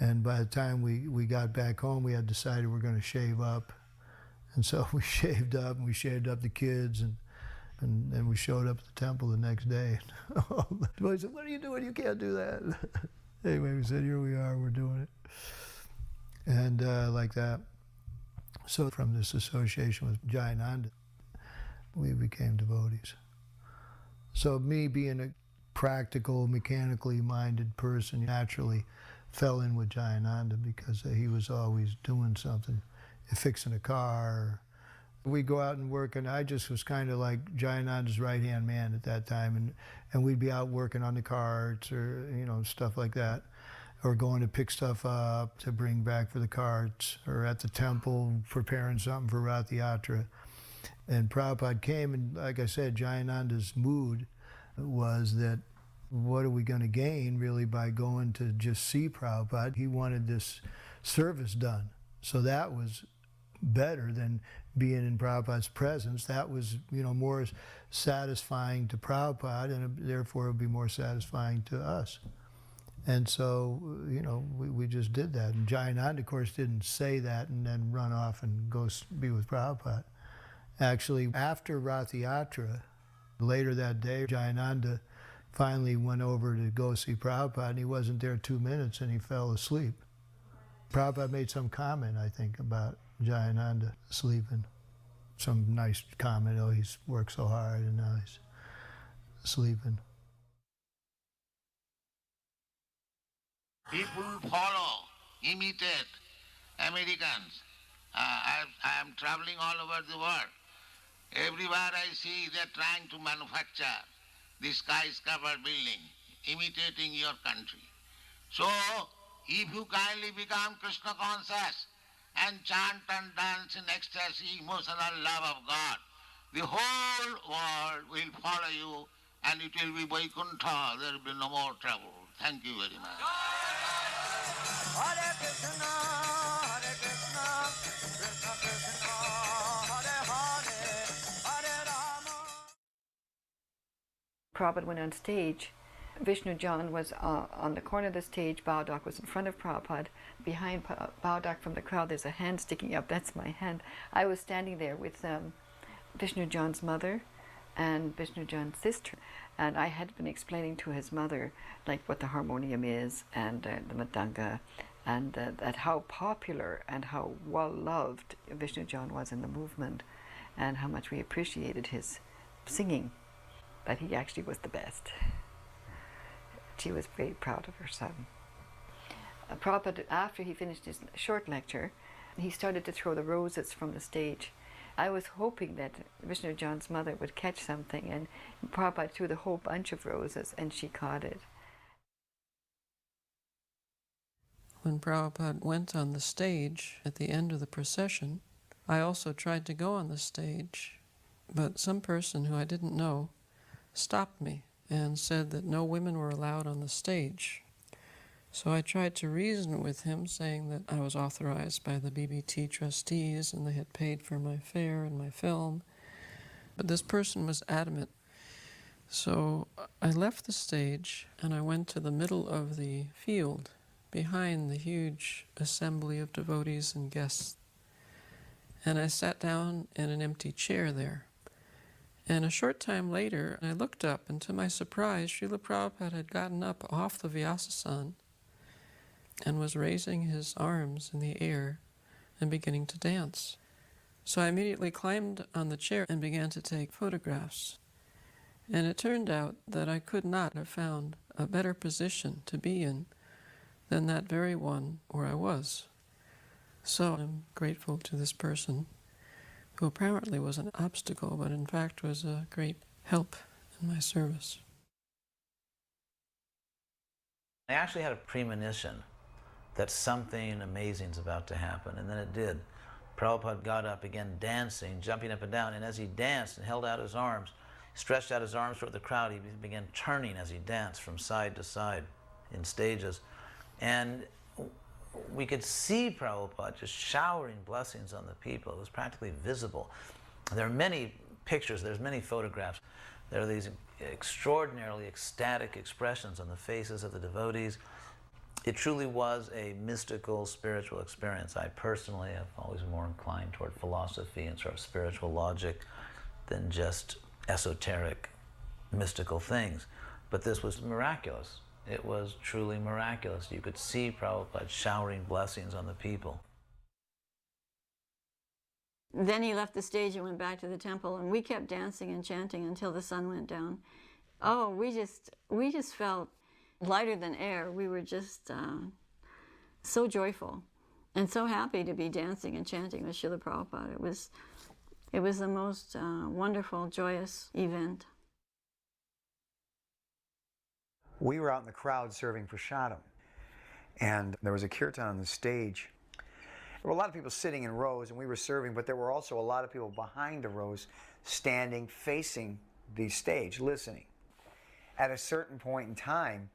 and by the time we got back home, we had decided we're going to shave up, and so we shaved up, and we shaved up the kids, and we showed up at the temple the next day. He said, what are you doing? You can't do that. Anyway, we said, here we are, we're doing it, and like that. So from this association with Jayananda, we became devotees. So me being a practical, mechanically minded person naturally fell in with Jayananda, because he was always doing something, fixing a car. We'd go out and work, and I just was kind of like Jayananda's right-hand man at that time, and we'd be out working on the carts or, stuff like that, or going to pick stuff up to bring back for the carts, or at the temple preparing something for Rath Yatra. And Prabhupada came, and like I said, Jayananda's mood was that, what are we going to gain really by going to just see Prabhupada? He wanted this service done. So that was better than being in Prabhupada's presence. That was, more satisfying to Prabhupada, and therefore it would be more satisfying to us. And so, we just did that. And Jayananda, of course, didn't say that and then run off and go be with Prabhupada. Actually, after Rath Yatra, later that day, Jayananda finally went over to go see Prabhupada, and he wasn't there 2 minutes, and he fell asleep. Prabhupada made some comment, I think, about Jayananda sleeping. Some nice comment, oh, he's worked so hard, and now he's sleeping. People follow, imitate Americans. I am traveling all over the world. Everywhere I see they're trying to manufacture this skyscraper building, imitating your country. So, if you kindly become Krishna conscious and chant and dance in ecstasy, emotional love of God, the whole world will follow you, and it will be Vaikuntha. There will be no more trouble. Thank you very much. Hare Krishna, Hare Krishna, Krishna Krishna, Hare Hare, Hare Rama. Prabhupada went on stage. Vishnu John was on the corner of the stage. Bhaudak was in front of Prabhupada. Behind Bhaudak from the crowd, there's a hand sticking up. That's my hand. I was standing there with Vishnu John's mother and Vishnu John's sister. And I had been explaining to his mother like what the harmonium is, and the Madanga, and that how popular and how well loved Vishnu John was in the movement, and how much we appreciated his singing, that he actually was the best. She was very proud of her son. Prabhupada, after he finished his short lecture, he started to throw the roses from the stage. I was hoping that Vishnu John's mother would catch something, and Prabhupada threw the whole bunch of roses, and she caught it. When Prabhupada went on the stage at the end of the procession, I also tried to go on the stage, but some person who I didn't know stopped me and said that no women were allowed on the stage. So I tried to reason with him, saying that I was authorized by the BBT trustees and they had paid for my fare and my film. But this person was adamant. So I left the stage and I went to the middle of the field behind the huge assembly of devotees and guests. And I sat down in an empty chair there. And a short time later, I looked up, and to my surprise, Srila Prabhupada had gotten up off the Vyasasana and was raising his arms in the air and beginning to dance. So I immediately climbed on the chair and began to take photographs. And it turned out that I could not have found a better position to be in than that very one where I was. So I'm grateful to this person, who apparently was an obstacle, but in fact was a great help in my service. I actually had a premonition that something amazing is about to happen, and then it did. Prabhupada got up again, dancing, jumping up and down, and as he danced and held out his arms, stretched out his arms toward the crowd, he began turning as he danced from side to side in stages. And we could see Prabhupada just showering blessings on the people. It was practically visible. There are many pictures, there's many photographs. There are these extraordinarily ecstatic expressions on the faces of the devotees. It truly was a mystical, spiritual experience. I personally have always been more inclined toward philosophy and sort of spiritual logic than just esoteric, mystical things. But this was miraculous. It was truly miraculous. You could see Prabhupada showering blessings on the people. Then he left the stage and went back to the temple, and we kept dancing and chanting until the sun went down. Oh, we just felt lighter than air. We were just so joyful and so happy to be dancing and chanting with Srila Prabhupada. It was the most wonderful, joyous event. We were out in the crowd serving prasadam, and there was a kirtan on the stage. There were a lot of people sitting in rows, and we were serving, but there were also a lot of people behind the rows standing, facing the stage, listening. At a certain point in time,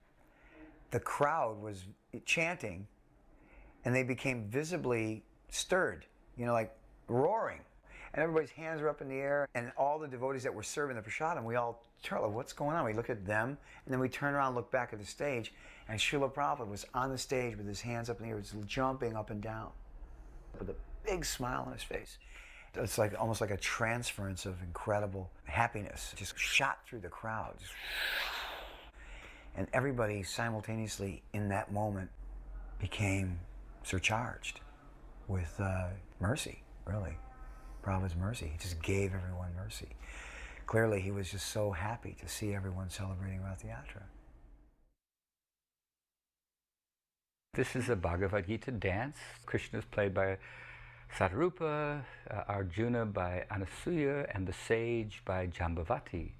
the crowd was chanting, and they became visibly stirred, like roaring. And everybody's hands were up in the air, and all the devotees that were serving the prasadam, we all turned, like, what's going on? We look at them, and then we turn around and look back at the stage, and Srila Prabhupada was on the stage with his hands up in the air, just jumping up and down, with a big smile on his face. It's like almost like a transference of incredible happiness, just shot through the crowd. And everybody simultaneously in that moment became surcharged with mercy, really. Prabhupada's mercy. He just gave everyone mercy. Clearly, he was just so happy to see everyone celebrating Rath Yatra. This is a Bhagavad Gita dance. Krishna is played by Satarupa, Arjuna by Anasuya, and the sage by Jambavati.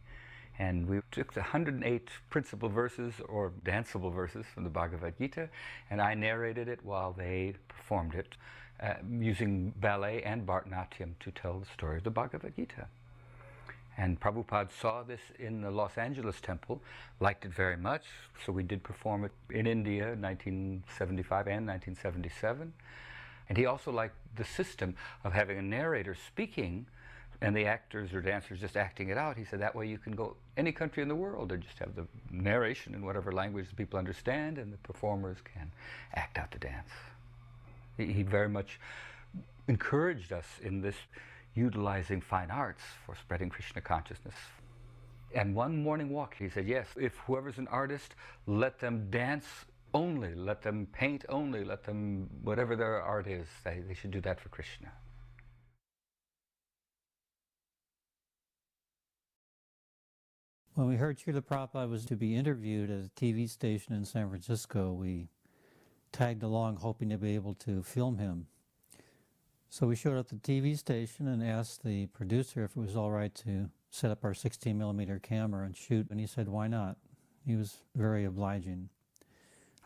And we took the 108 principal verses, or danceable verses, from the Bhagavad Gita, and I narrated it while they performed it, using ballet and Bharatanatyam to tell the story of the Bhagavad Gita. And Prabhupada saw this in the Los Angeles temple, liked it very much, so we did perform it in India in 1975 and 1977. And he also liked the system of having a narrator speaking and the actors or dancers just acting it out. He said that way you can go any country in the world and just have the narration in whatever language the people understand, and the performers can act out the dance. He very much encouraged us in this utilizing fine arts for spreading Krishna consciousness. And one morning walk, he said, yes, if whoever's an artist, let them dance only, let them paint only, let them, whatever their art is, they should do that for Krishna. When we heard Srila Prabhupada was to be interviewed at a TV station in San Francisco, we tagged along hoping to be able to film him. So we showed up at the TV station and asked the producer if it was all right to set up our 16mm camera and shoot, and he said, why not? He was very obliging.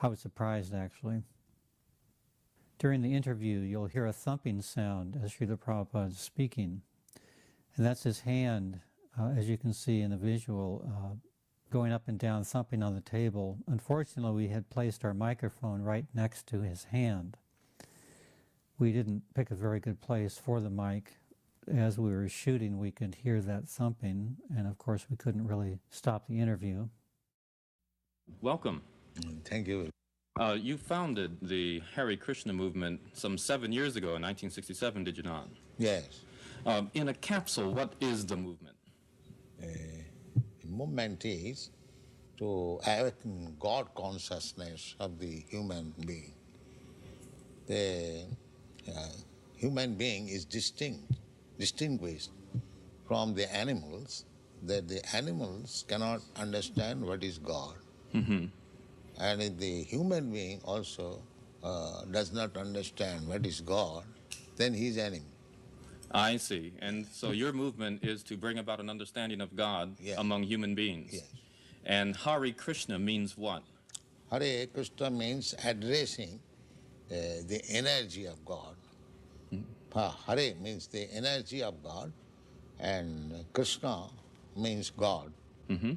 I was surprised, actually. During the interview, you'll hear a thumping sound as Srila Prabhupada is speaking, and that's his hand, as you can see in the visual, going up and down, thumping on the table. Unfortunately, we had placed our microphone right next to his hand. We didn't pick a very good place for the mic. As we were shooting, we could hear that thumping, and of course, we couldn't really stop the interview. Welcome. Thank you. You founded the Hare Krishna movement some 7 years ago in 1967, did you not? Yes. In a capsule, what is the movement? The movement is to awaken God consciousness of the human being. The human being is distinguished from the animals, that the animals cannot understand what is God. Mm-hmm. And if the human being also does not understand what is God, then he is animal. I see. And so your movement is to bring about an understanding of God among human beings. Yes. And Hare Krishna means what? Hare Krishna means addressing the energy of God. Hare means the energy of God, and Krishna means God. Mm-hmm.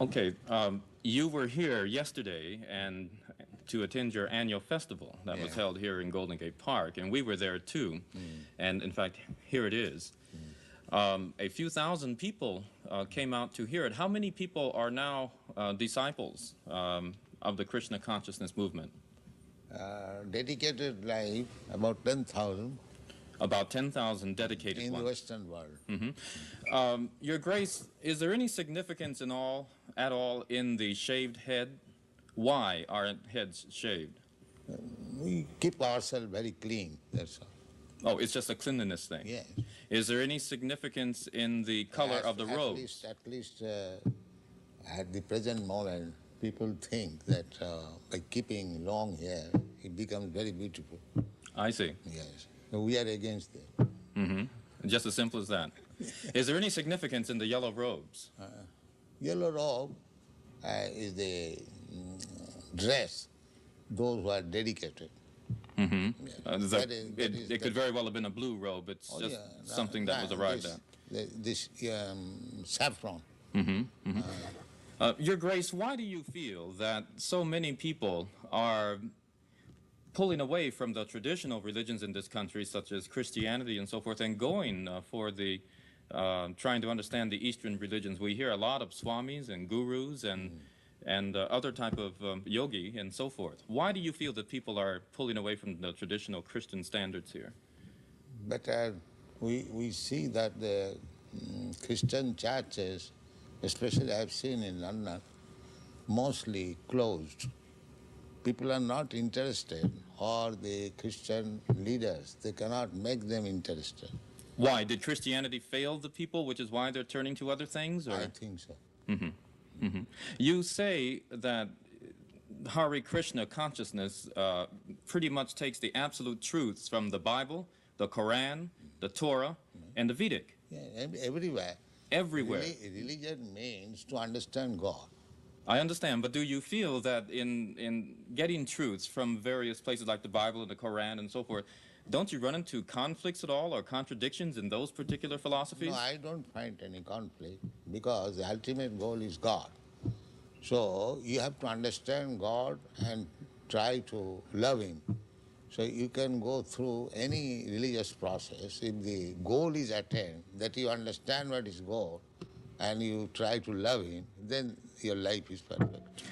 Okay, you were here yesterday and to attend your annual festival that was held here in Golden Gate Park, and we were there too. And in fact, here it is. A few thousand people came out to hear it. How many people are now disciples of the Krishna consciousness movement? Dedicated life, about 10,000. About 10,000 dedicated in ones. the Western world. Mm-hmm. Your Grace, is there any significance at all in the shaved head? Why are heads shaved? We keep ourselves very clean, that's all. Oh, it's just a cleanliness thing? Yes. Is there any significance in the color of the robes? At least at the present moment, people think that by keeping long hair, it becomes very beautiful. I see. Yes. So we are against it. Mm-hmm. Just as simple as that. Is there any significance in the yellow robes? Yellow robe is the dress, those who are dedicated. Mm-hmm. Yeah. It could very well have been a blue robe. It's just something that was arrived at. This saffron. Mm-hmm. Mm-hmm. Your Grace, why do you feel that so many people are pulling away from the traditional religions in this country, such as Christianity and so forth, and going for the trying to understand the Eastern religions? We hear a lot of swamis and gurus and other type of yogi and so forth. Why do you feel that people are pulling away from the traditional Christian standards here? But we see that the Christian churches, especially I've seen in London, mostly closed. People are not interested, or the Christian leaders, they cannot make them interested. Why? Did Christianity fail the people, which is why they're turning to other things? Or? I think so. Mm-hmm. Mm-hmm. You say that Hare Krishna consciousness pretty much takes the absolute truths from the Bible, the Quran, the Torah, and the Vedic. Yeah, everywhere. Everywhere. Religion means to understand God. I understand, but do you feel that in getting truths from various places like the Bible and the Quran and so forth, don't you run into conflicts at all or contradictions in those particular philosophies? No, I don't find any conflict, because the ultimate goal is God. So you have to understand God and try to love Him. So you can go through any religious process. If the goal is attained, that you understand what is God, and you try to love Him, then your life is perfect.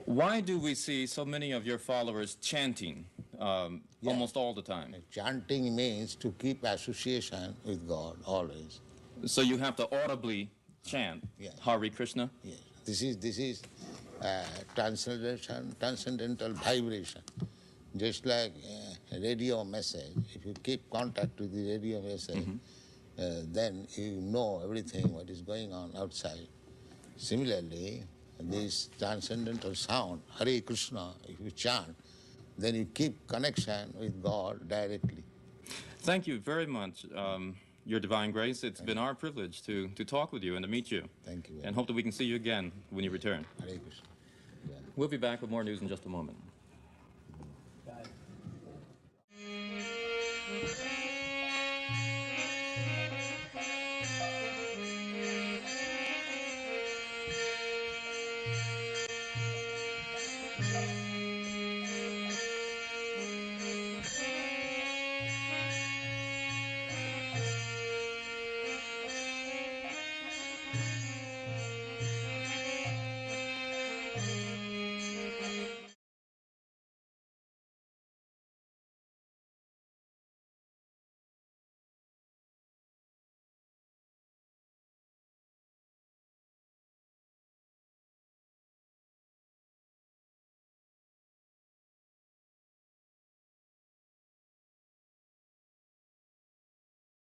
Why do we see so many of your followers chanting almost all the time? Chanting means to keep association with God always. So you have to audibly chant Hare Krishna? Yes. This is transcendental vibration. Just like a radio message, if you keep contact with the radio message, then you know everything what is going on outside. Similarly, this transcendental sound, Hare Krishna, if you chant, then you keep connection with God directly. Thank you very much, Your Divine Grace. It's been our privilege to talk with you and to meet you. Thank you. And hope that we can see you again when you return. Hare Krishna. Yeah. We'll be back with more news in just a moment.